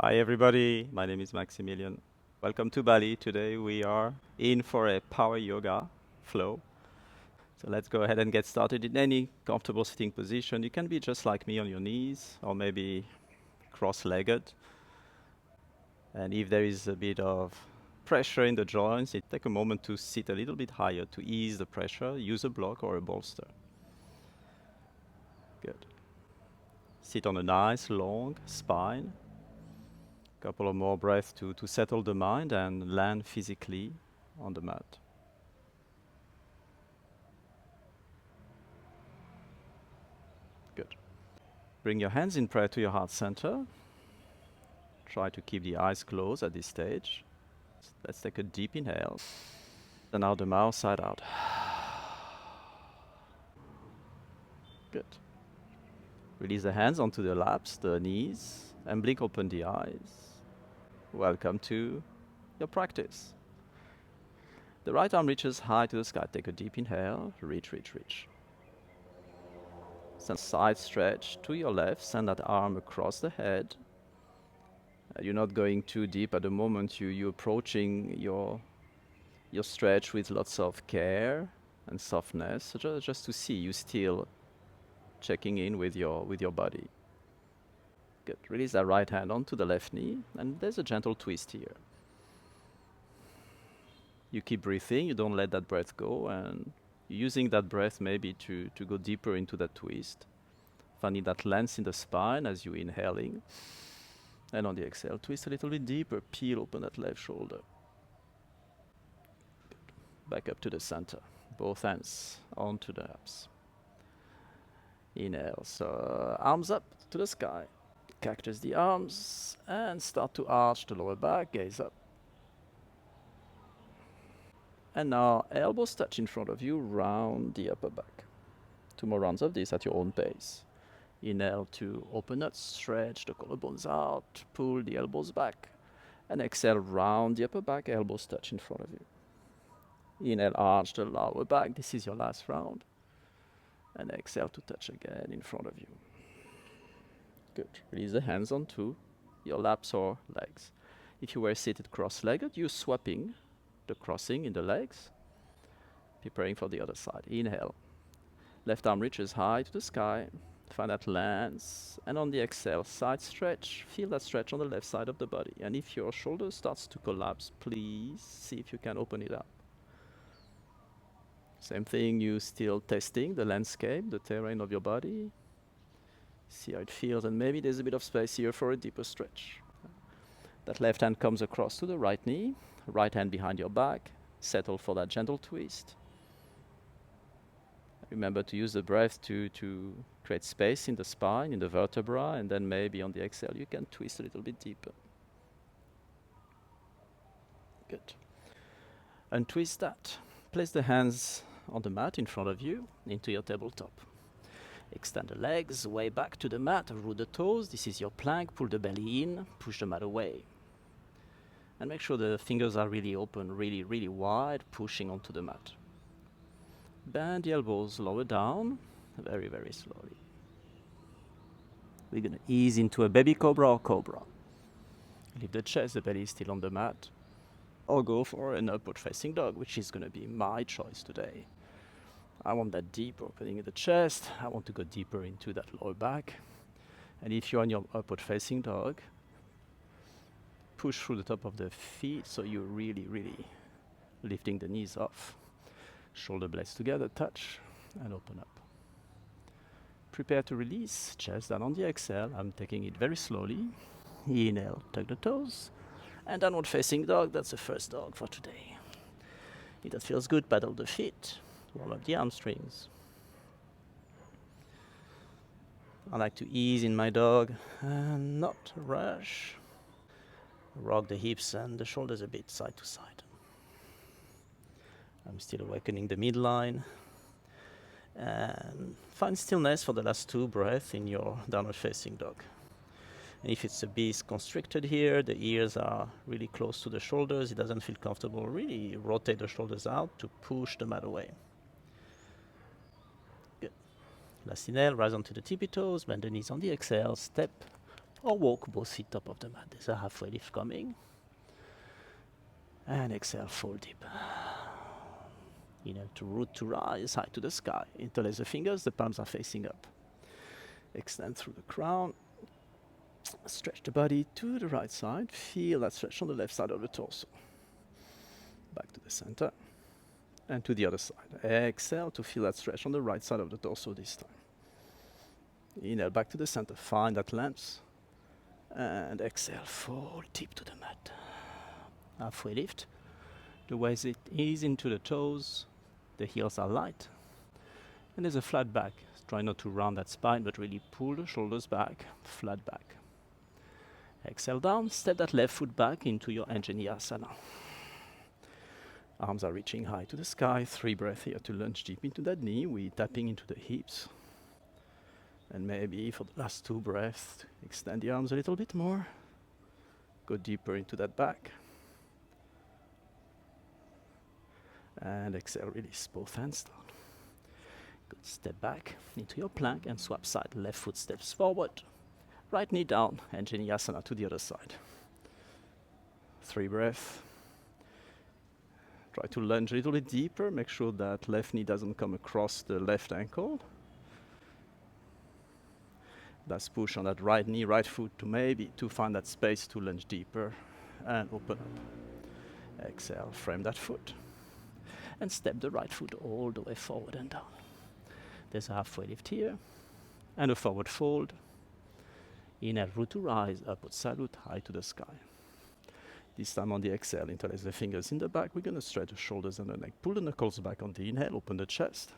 Hi everybody, my name is Maximilian. Welcome to Bali. Today we are in for a power yoga flow. So let's go ahead and get started in any comfortable sitting position. You can be just like me on your knees or maybe cross-legged. And if there is a bit of pressure in the joints, take a moment to sit a little bit higher to ease the pressure. Use a block or a bolster. Good. Sit on a nice long spine. Couple of more breaths to settle the mind and land physically on the mat. Good. Bring your hands in prayer to your heart center. Try to keep the eyes closed at this stage. Let's take a deep inhale. And out the mouth, side out. Good. Release the hands onto the laps, the knees, and blink open the eyes. Welcome to your practice. The right arm reaches high to the sky. Take a deep inhale. Reach, reach, reach. Send side stretch to your left. Send that arm across the head. You're not going too deep at the moment. You're approaching your stretch with lots of care and softness, so just to see you still checking in with your body. Good. Release that right hand onto the left knee, and there's a gentle twist here. You keep breathing. You don't let that breath go, and you're using that breath maybe to go deeper into that twist. Finding that length in the spine as you're inhaling. And on the exhale, twist a little bit deeper. Peel open that left shoulder. Back up to the center. Both hands onto the abs. Inhale, so arms up to the sky. Cactus the arms and start to arch the lower back, gaze up. And now elbows touch in front of you, round the upper back. 2 more rounds of this at your own pace. Inhale to open up, stretch the collarbones out, pull the elbows back. And exhale, round the upper back, elbows touch in front of you. Inhale, arch the lower back. This is your last round. And exhale to touch again in front of you. Good. Release the hands onto your laps or legs. If you were seated cross-legged, you're swapping the crossing in the legs, preparing for the other side. Inhale. Left arm reaches high to the sky. Find that lands. And on the exhale, side stretch. Feel that stretch on the left side of the body. And if your shoulder starts to collapse, please see if you can open it up. Same thing, you still testing the landscape, the terrain of your body. See how it feels, and maybe there's a bit of space here for a deeper stretch. That left hand comes across to the right knee, right hand behind your back. Settle for that gentle twist. Remember to use the breath to create space in the spine, in the vertebra, and then maybe on the exhale you can twist a little bit deeper. Good. Untwist that. Place the hands on the mat in front of you, into your tabletop. Extend the legs way back to the mat, root the toes. This is your plank. Pull the belly in, push the mat away. And make sure the fingers are really open, really, really wide, pushing onto the mat. Bend the elbows lower down, very, very slowly. We're going to ease into a baby cobra or cobra. Leave the chest, the belly is still on the mat. Or go for an upward facing dog, which is going to be my choice today. I want that deep opening in the chest. I want to go deeper into that lower back. And if you're on your upward facing dog, push through the top of the feet so you're really, really lifting the knees off. Shoulder blades together, touch, and open up. Prepare to release, chest down on the exhale. I'm taking it very slowly. Inhale, tuck the toes. And downward facing dog, that's the first dog for today. If that feels good, paddle the feet. Roll up the hamstrings. I like to ease in my dog and not rush. Rock the hips and the shoulders a bit side to side. I'm still awakening the midline. And find stillness for the last 2 breaths in your downward facing dog. And if it's a beast constricted here, the ears are really close to the shoulders, it doesn't feel comfortable, really rotate the shoulders out to push the mat away. Good. Last inhale, rise onto the tippy toes, bend the knees on the exhale, step Or walk both feet top of the mat. There's a halfway lift coming. And exhale, fold deep. Inhale to root to rise, high to the sky. Interlace the fingers, the palms are facing up. Extend through the crown. Stretch the body to the right side. Feel that stretch on the left side of the torso. Back to the center. And to the other side. Exhale to feel that stretch on the right side of the torso this time. Inhale back to the center. Find that length. And exhale, fold deep to the mat. Halfway lift. The waist is into the toes. The heels are light. And there's a flat back. Try not to round that spine, but really pull the shoulders back, flat back. Exhale down, step that left foot back into your Anjaneyasana. Arms are reaching high to the sky. 3 breaths here to lunge deep into that knee. We're tapping into the hips. And maybe for the last 2 breaths, extend the arms a little bit more. Go deeper into that back. And exhale, release both hands down. Good, step back into your plank and swap side. Left foot steps forward. Right knee down, Anjaneyasana to the other side. 3 breaths. Try to lunge a little bit deeper. Make sure that left knee doesn't come across the left ankle. Let's push on that right knee, right foot to find that space to lunge deeper and open up. Exhale, frame that foot. And step the right foot all the way forward and down. There's a halfway lift here. And a forward fold. Inhale, root to rise, upward salute, high to the sky. This time on the exhale, interlace the fingers in the back. We're going to stretch the shoulders and the neck. Pull the knuckles back on the inhale, open the chest.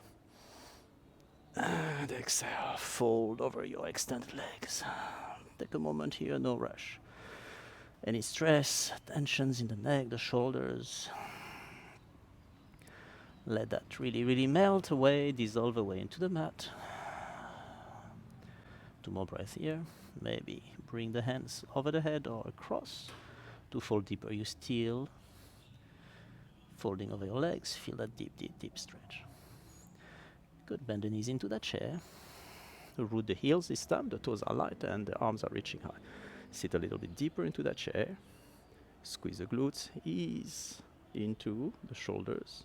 And exhale, fold over your extended legs. Take a moment here, no rush. Any stress, tensions in the neck, the shoulders. Let that really, really melt away, dissolve away into the mat. 2 more breaths here. Maybe bring the hands over the head or across. To fold deeper, you still folding over your legs. Feel that deep, deep, deep stretch. Good, bend the knees into that chair. Root the heels this time, the toes are light and the arms are reaching high. Sit a little bit deeper into that chair. Squeeze the glutes, ease into the shoulders.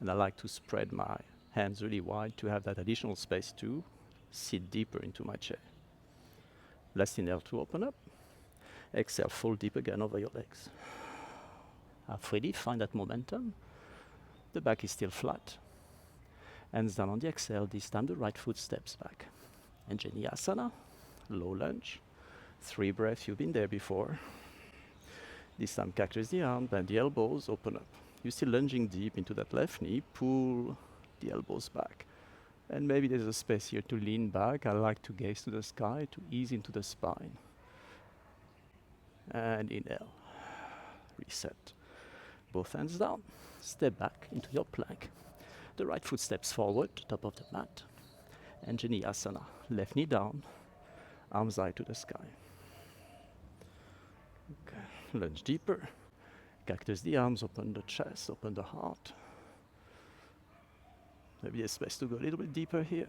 And I like to spread my hands really wide to have that additional space to sit deeper into my chair. Last inhale to open up. Exhale, fold deep again over your legs. Halfway lift, find that momentum. The back is still flat. Hands down on the exhale. This time the right foot steps back. Anjaneyasana, low lunge. 3 breaths, you've been there before. This time cactus the arm, bend the elbows, open up. You're still lunging deep into that left knee. Pull the elbows back. And maybe there's a space here to lean back. I like to gaze to the sky to ease into the spine. And inhale. Reset. Both hands down. Step back into your plank. The right foot steps forward, top of the mat. Anjaneyasana. Left knee down. Arms high to the sky. Okay. Lunge deeper. Cactus the arms, open the chest, open the heart. Maybe there's space to go a little bit deeper here.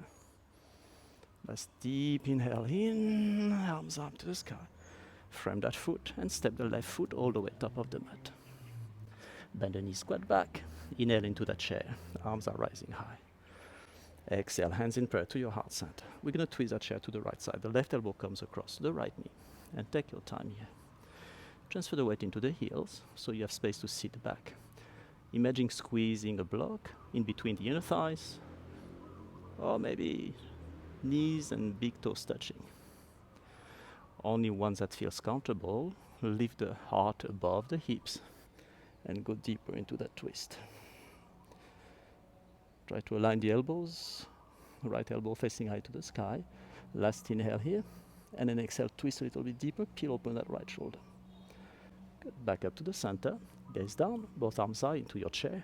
Nice deep inhale in, arms up to the sky. Frame that foot and step the left foot all the way top of the mat. Bend the knee, squat back. Inhale into that chair. Arms are rising high. Exhale, hands in prayer to your heart center. We're going to twist that chair to the right side. The left elbow comes across the right knee. And take your time here. Transfer the weight into the heels so you have space to sit back. Imagine squeezing a block in between the inner thighs. Or maybe knees and big toes touching. Only one that feels comfortable. Lift the heart above the hips and go deeper into that twist. Try to align the elbows. Right elbow facing high to the sky. Last inhale here. And then exhale, twist a little bit deeper. Peel open that right shoulder. Good. Back up to the center. Gaze down. Both arms high into your chair.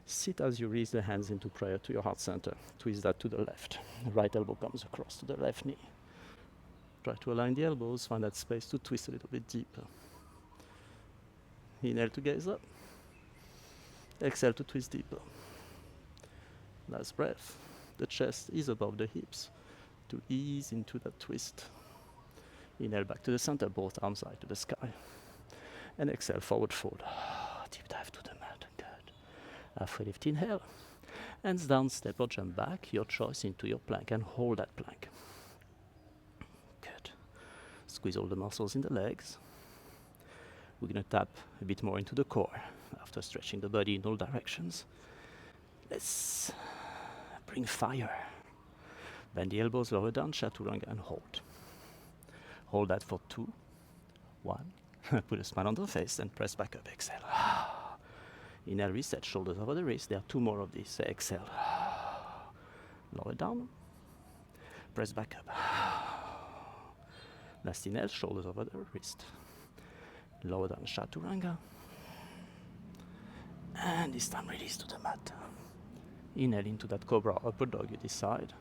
Sit as you release the hands into prayer to your heart center. Twist that to the left. Right elbow comes across to the left knee. Try to align the elbows. Find that space to twist a little bit deeper. Inhale to gaze up. Exhale to twist deeper. Last breath. The chest is above the hips to ease into that twist. Inhale back to the center, both arms high to the sky. And exhale, forward fold. Deep dive to the mat, good. Halfway lift, inhale. Hands down, step or jump back, your choice, into your plank, and hold that plank. Good. Squeeze all the muscles in the legs. We're going to tap a bit more into the core after stretching the body in all directions. Let's bring fire. Bend the elbows, lower down, chaturanga, and hold. Hold that for 2, 1. Put a smile on the face and press back up. Exhale. Inhale, reset, shoulders over the wrist. There are 2 more of these. Exhale. Lower down. Press back up. Last inhale, shoulders over the wrist. Lower down, chaturanga. And this time release to the mat. Inhale into that cobra upper dog, you decide.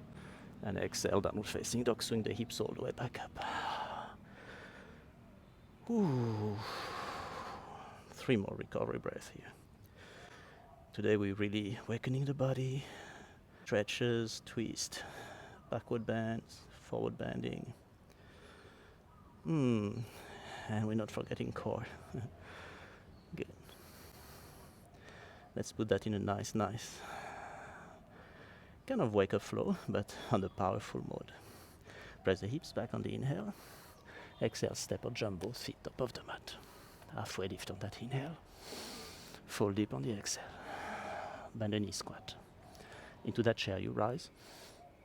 And exhale, downward facing dog, swing the hips all the way back up. Ooh. 3 more recovery breaths here. Today we're really awakening the body. Stretches, twist, backward bends, forward bending. And we're not forgetting core. Good. Let's put that in a nice kind of wake up flow, but on the powerful mode. Press the hips back on the inhale. Exhale, step or jump both feet top of the mat. Halfway lift on that inhale. Fold deep on the exhale. Bend the knee, squat. Into that chair you rise.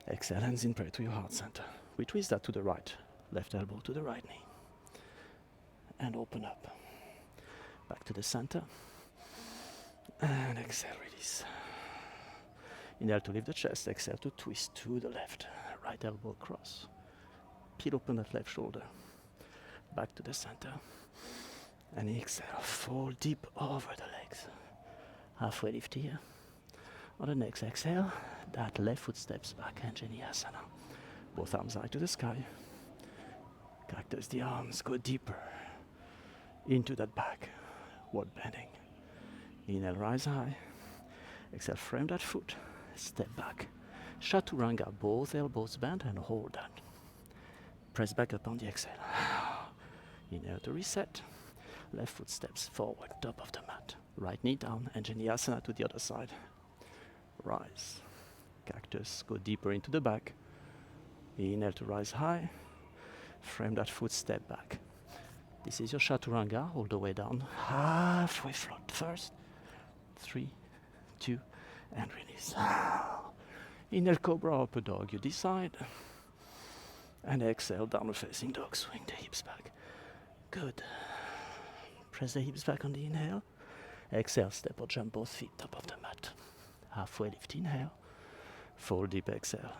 Exhale, hands in prayer to your heart center. We twist that to the right. Left elbow to the right knee. And open up. Back to the center. And exhale, release. Inhale to lift the chest. Exhale to twist to the left. Right elbow across. Peel open that left shoulder. Back to the center. And exhale, fold deep over the legs. Halfway lift here. On the next exhale, that left foot steps back, Anjaneyasana. Both arms high to the sky. Cactus the arms, go deeper into that back. Word bending. Inhale, rise high. Exhale, frame that foot. Step back. Chaturanga, both elbows bent and hold that. Press back up on the exhale. Inhale to reset. Left foot steps forward, top of the mat. Right knee down, Anjaneyasana to the other side. Rise. Cactus, go deeper into the back. Inhale to rise high. Frame that foot, step back. This is your chaturanga, all the way down. Halfway float first. 3, 2, and release. Inhale, cobra, upper dog, you decide. And exhale, downward facing dog, swing the hips back. Good. Press the hips back on the inhale. Exhale, step or jump both feet top of the mat. Halfway lift, inhale. Fold deep, exhale.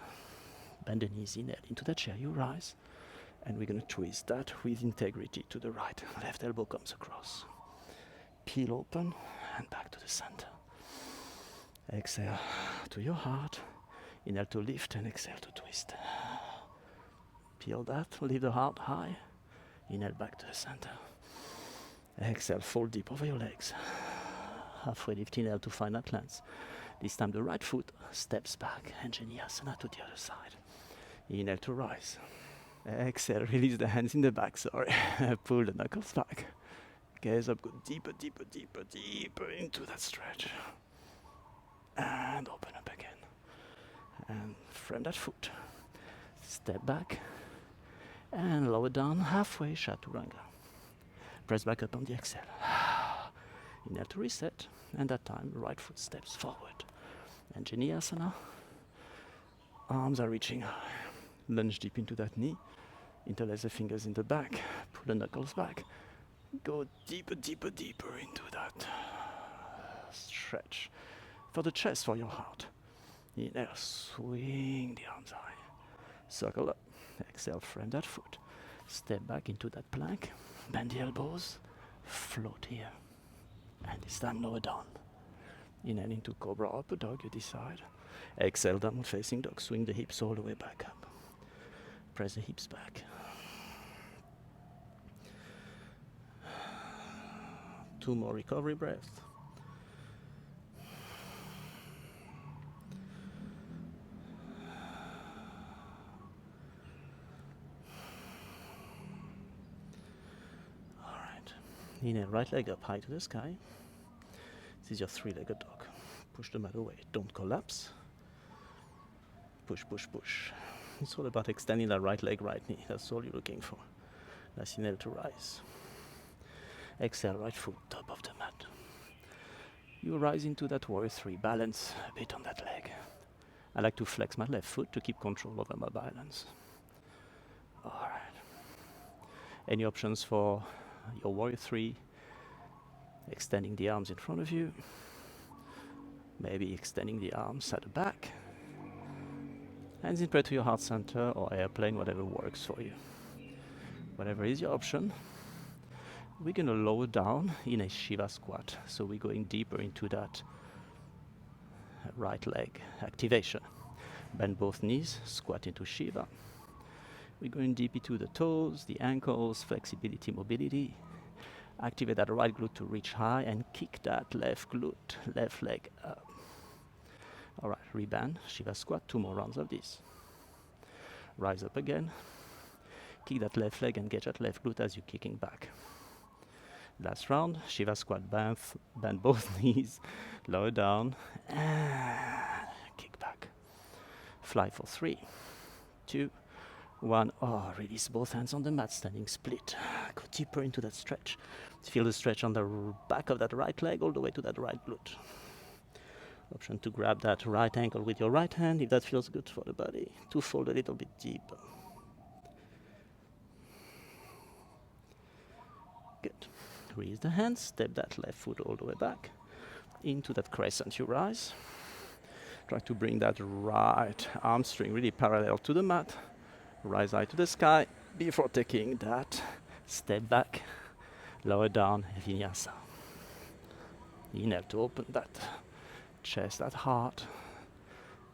Bend the knees, inhale into the chair, you rise. And we're going to twist that with integrity to the right. Left elbow comes across. Peel open and back to the center. Exhale to your heart. Inhale to lift and exhale to twist. Peel that, leave the heart high. Inhale back to the center. Exhale, fold deep over your legs. Halfway lift, inhale to find that length. This time the right foot steps back, Anjaneyasana to the other side. Inhale to rise. Exhale, release the hands in the back, sorry. Pull the knuckles back. Gaze up, go deeper, deeper, deeper, deeper into that stretch. And open up again. And frame that foot. Step back. And lower down, halfway, chaturanga. Press back up on the exhale. Inhale to reset. And that time, right foot steps forward. Anjaneyasana. Arms are reaching high. Lunge deep into that knee. Interlace the fingers in the back. Pull the knuckles back. Go deeper, deeper, deeper into that stretch. For the chest, for your heart. Inhale, swing the arms high. Circle up. Exhale, frame that foot. Step back into that plank. Bend the elbows. Float here. And this time lower down. Inhale into cobra upper dog, you decide. Exhale, downward facing dog. Swing the hips all the way back up. Press the hips back. 2 more recovery breaths. Inhale, right leg up high to the sky. This is your three-legged dog. Push the mat away. Don't collapse. Push, push, push. It's all about extending that right leg, right knee. That's all you're looking for. Nice inhale to rise. Exhale, right foot, top of the mat. You rise into that warrior three. Balance a bit on that leg. I like to flex my left foot to keep control over my balance. All right. Any options for your warrior three? Extending the arms in front of you. Maybe extending the arms at the back. Hands in prayer to your heart center or airplane, whatever works for you. Whatever is your option. We're going to lower down in a Shiva squat. So we're going deeper into that right leg activation. Bend both knees, squat into Shiva. We're going deep into the toes, the ankles, flexibility, mobility. Activate that right glute to reach high and kick that left glute, left leg up. All right, reband, Shiva squat, 2 more rounds of this. Rise up again. Kick that left leg, engage that left glute as you're kicking back. Last round, Shiva squat, bend both knees, lower down, and kick back. Fly for 3, 2, 1. Oh, release both hands on the mat, standing split. Go deeper into that stretch. Feel the stretch on the back of that right leg all the way to that right glute. Option to grab that right ankle with your right hand if that feels good for the body. To fold a little bit deeper. Good. Release the hands, step that left foot all the way back. Into that crescent you rise. Try to bring that right arm string really parallel to the mat. Rise high to the sky before taking that step back, lower down, vinyasa. Inhale to open that chest, that heart,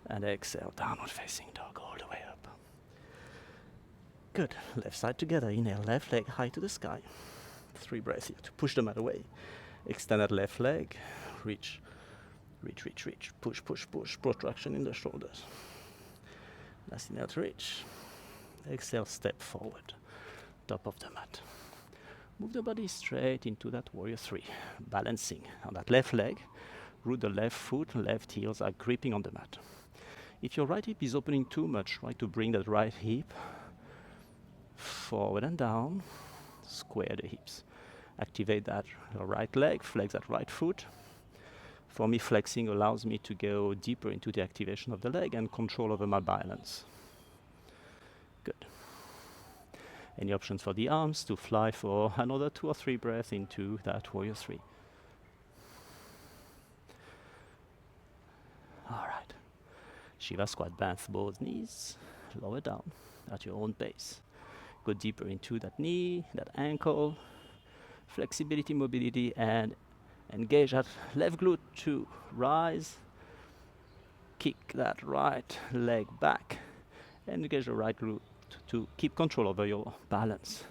and exhale, downward facing dog all the way up. Good. Left side together. Inhale, left leg high to the sky. 3 breaths here to push the mat away. Extend that left leg. Reach, reach, reach, reach. Push, push, push. Protraction in the shoulders. Last inhale to reach. Exhale, step forward. Top of the mat. Move the body straight into that warrior three. Balancing on that left leg. Root the left foot, left heels are gripping on the mat. If your right hip is opening too much, try to bring that right hip forward and down. Square the hips. Activate that right leg, flex that right foot. For me, flexing allows me to go deeper into the activation of the leg and control over my balance. Good. Any options for the arms to fly for another 2 or 3 breaths into that warrior three. All right. Shiva squat, bend both knees, lower down at your own pace. Go deeper into that knee, that ankle, flexibility, mobility, and engage that left glute to rise. Kick that right leg back. Engage the right glute to keep control over your balance.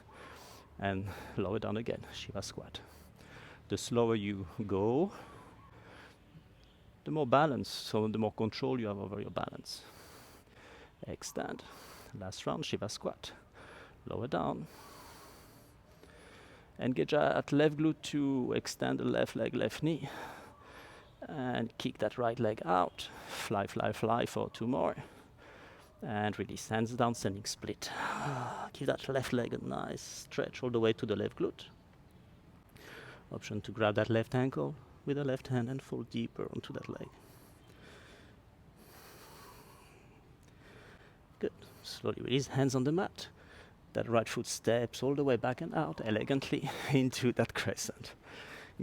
And lower down again, Shiva squat. The slower you go, the more balance, so the more control you have over your balance. Extend. Last round, Shiva squat. Lower down. Engage that left glute to extend the left leg, left knee. And kick that right leg out. Fly, fly, fly for 2 more. And release, hands down, standing split. Give that left leg a nice stretch all the way to the left glute. Option to grab that left ankle with the left hand and fall deeper onto that leg. Good. Slowly release, hands on the mat. That right foot steps all the way back and out elegantly into that crescent.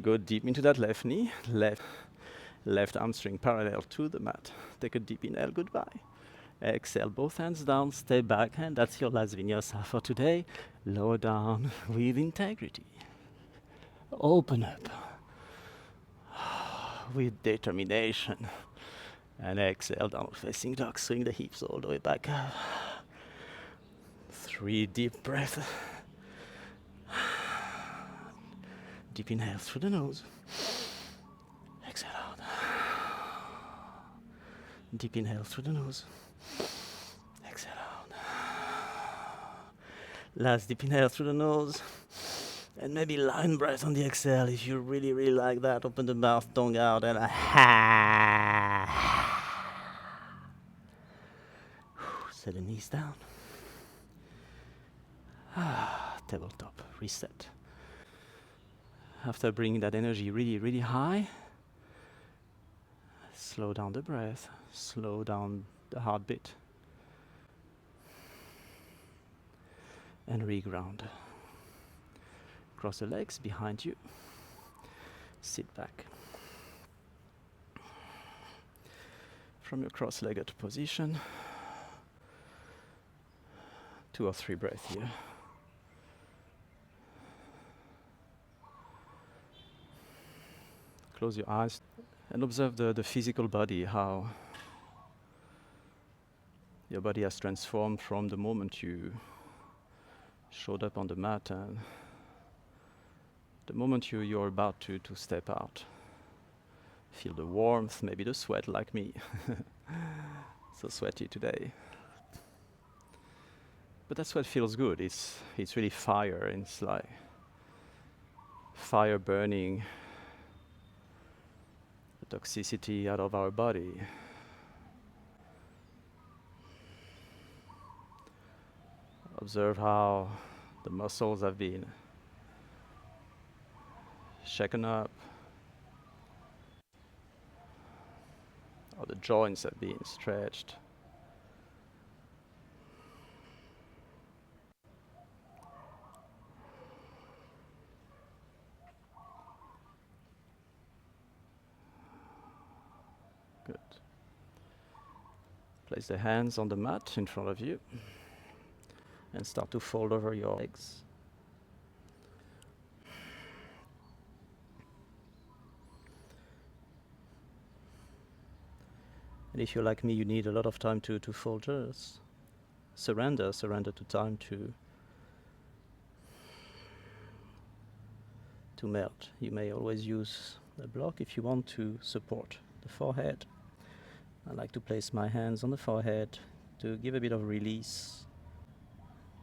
Go deep into that left knee, left arm string parallel to the mat. Take a deep inhale, goodbye. Exhale, both hands down, stay back, and that's your last vinyasa for today. Lower down with integrity. Open up with determination. And exhale, downward facing dog, swing the hips all the way back up. 3 deep breaths. Deep inhale through the nose. Exhale out. Deep inhale through the nose. Exhale out. Last deep inhale through the nose. And maybe lion breath on the exhale if you really, really like that. Open the mouth, tongue out, and set the knees down. Tabletop, reset. After bringing that energy really, really high, slow down the breath, slow down the heartbeat, and reground. Cross the legs behind you. Sit back. From your cross-legged position, 2 or 3 breaths here. Close your eyes and observe the physical body, how your body has transformed from the moment you showed up on the mat and the moment you're about to step out. Feel the warmth, maybe the sweat like me. So sweaty today. But that sweat feels good. It's really fire. It's like fire burning the toxicity out of our body. Observe how the muscles have been shaken up, how the joints have been stretched. Good. Place the hands on the mat in front of you and start to fold over your legs. And if you're like me, you need a lot of time to fold. Just surrender to time to melt. You may always use a block if you want to support the forehead. I like to place my hands on the forehead to give a bit of release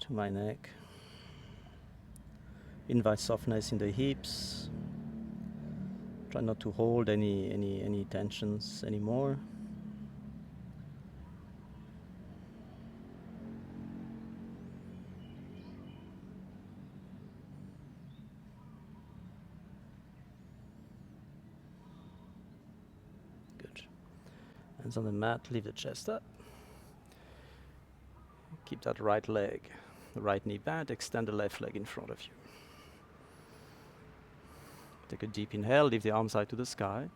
to my neck. Invite softness in the hips. Try not to hold any tensions anymore. Good. Hands on the mat, lift the chest up. Keep that right leg, the right knee bent, extend the left leg in front of you. Take a deep inhale, lift the arms high to the sky.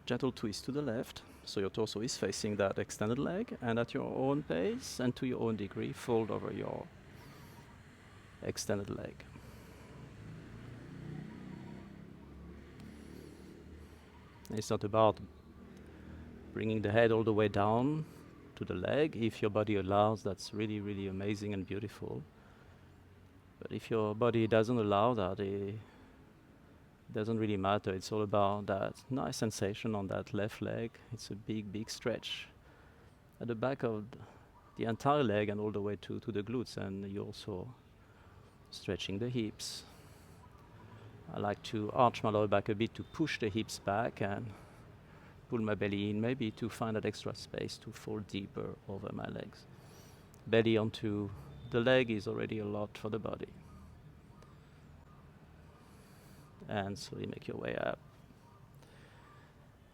Gentle twist to the left, so your torso is facing that extended leg, and at your own pace and to your own degree, fold over your extended leg. It's not about bringing the head all the way down to the leg. If your body allows, that's really, really amazing and beautiful. But if your body doesn't allow that, it doesn't really matter. It's all about that nice sensation on that left leg. It's a big, big stretch at the back of the entire leg and all the way to the glutes, and you're also stretching the hips. I like to arch my lower back a bit to push the hips back and pull my belly in, maybe to find that extra space to fold deeper over my legs. Belly onto the leg is already a lot for the body. And slowly make your way up.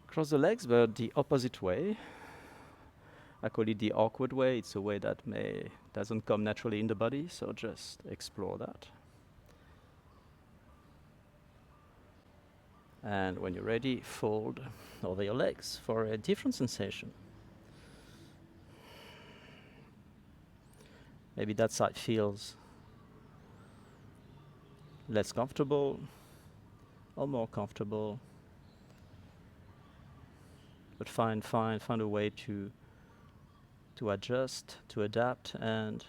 Cross the legs, but the opposite way. I call it the awkward way. It's a way that doesn't come naturally in the body, so just explore that. And when you're ready, fold over your legs for a different sensation. Maybe that side feels less comfortable or more comfortable. But find a way to adjust, to adapt, and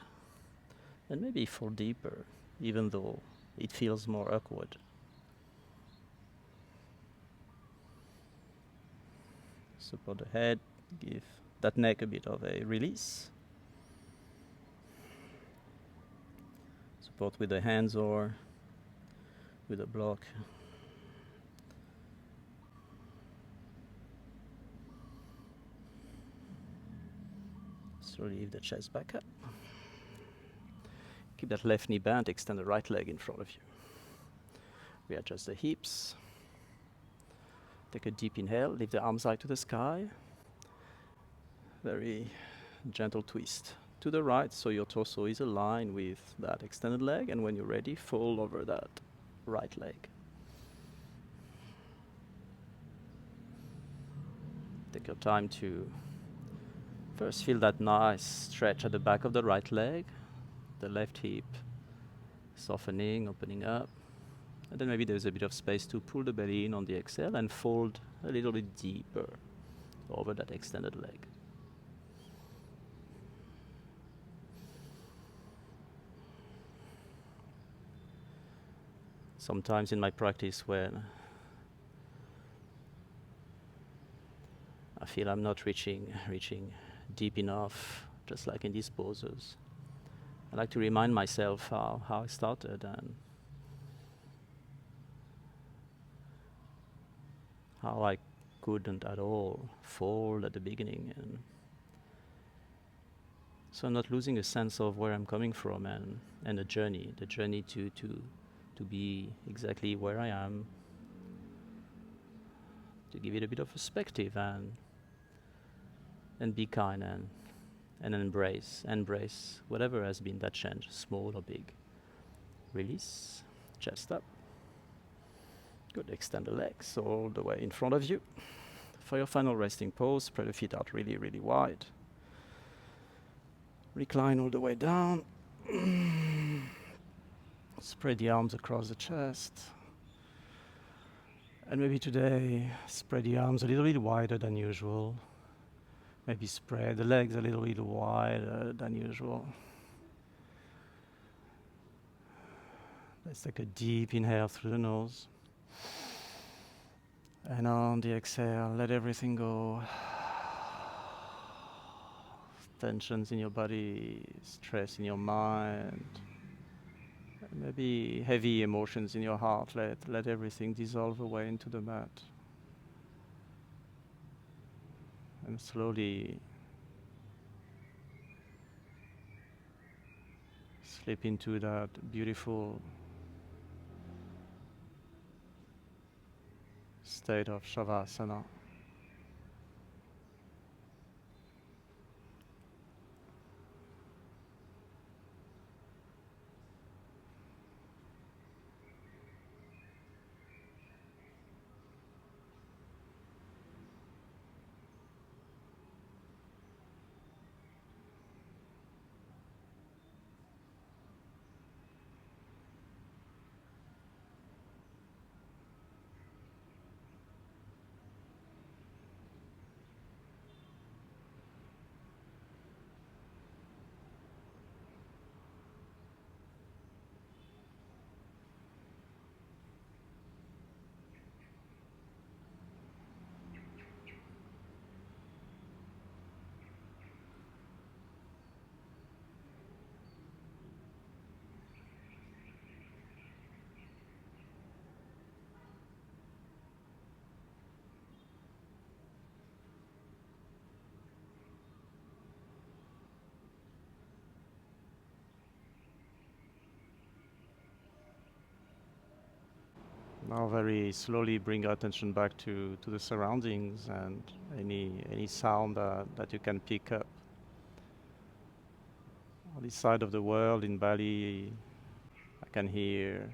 maybe fall deeper, even though it feels more awkward. Support the head, give that neck a bit of a release. Support with the hands or with a block. Slowly lift the chest back up. Keep that left knee bent, extend the right leg in front of you. Readjust the hips. Take a deep inhale, lift the arms high to the sky. Very gentle twist to the right, so your torso is aligned with that extended leg, and when you're ready, fold over that right leg. Take your time to first feel that nice stretch at the back of the right leg, the left hip softening, opening up. And then maybe there's a bit of space to pull the belly in on the exhale and fold a little bit deeper over that extended leg. Sometimes in my practice, when I feel I'm not reaching deep enough, just like in these poses, I like to remind myself how I started and how I couldn't at all fold at the beginning, and so I'm not losing a sense of where I'm coming from and the journey to be exactly where I am, to give it a bit of perspective and be kind and embrace whatever has been that change, small or big. Release, chest up. Good, extend the legs all the way in front of you. For your final resting pose, spread the feet out really, really wide. Recline all the way down. Spread the arms across the chest. And maybe today, spread the arms a little bit wider than usual. Maybe spread the legs a little bit wider than usual. Let's take a deep inhale through the nose. And on the exhale, let everything go. Tensions in your body, stress in your mind, maybe heavy emotions in your heart. Let everything dissolve away into the mat. And slowly slip into that beautiful state of Shavasana. Now very slowly bring your attention back to the surroundings and any sound that you can pick up. On this side of the world in Bali, I can hear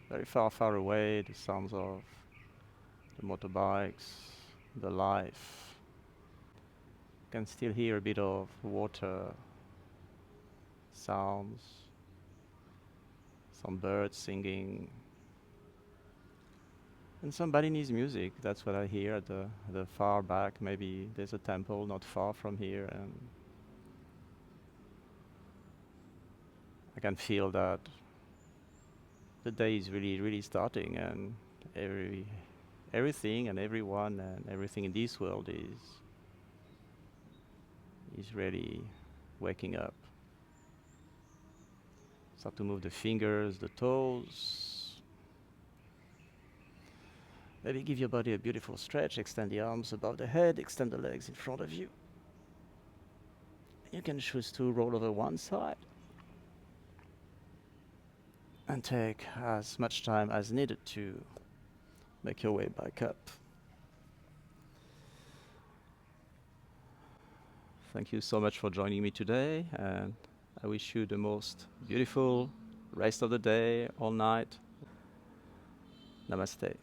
very far away the sounds of the motorbikes, the life. I can still hear a bit of water sounds, some birds singing, and some Balinese music. That's what I hear at the far back. Maybe there's a temple not far from here, and I can feel that the day is really starting, and everything and everyone and everything in this world is really waking up. Start to move the fingers, the toes. Maybe give your body a beautiful stretch, extend the arms above the head, extend the legs in front of you. You can choose to roll over one side and take as much time as needed to make your way back up. Thank you so much for joining me today, and I wish you the most beautiful rest of the day or night. Namaste.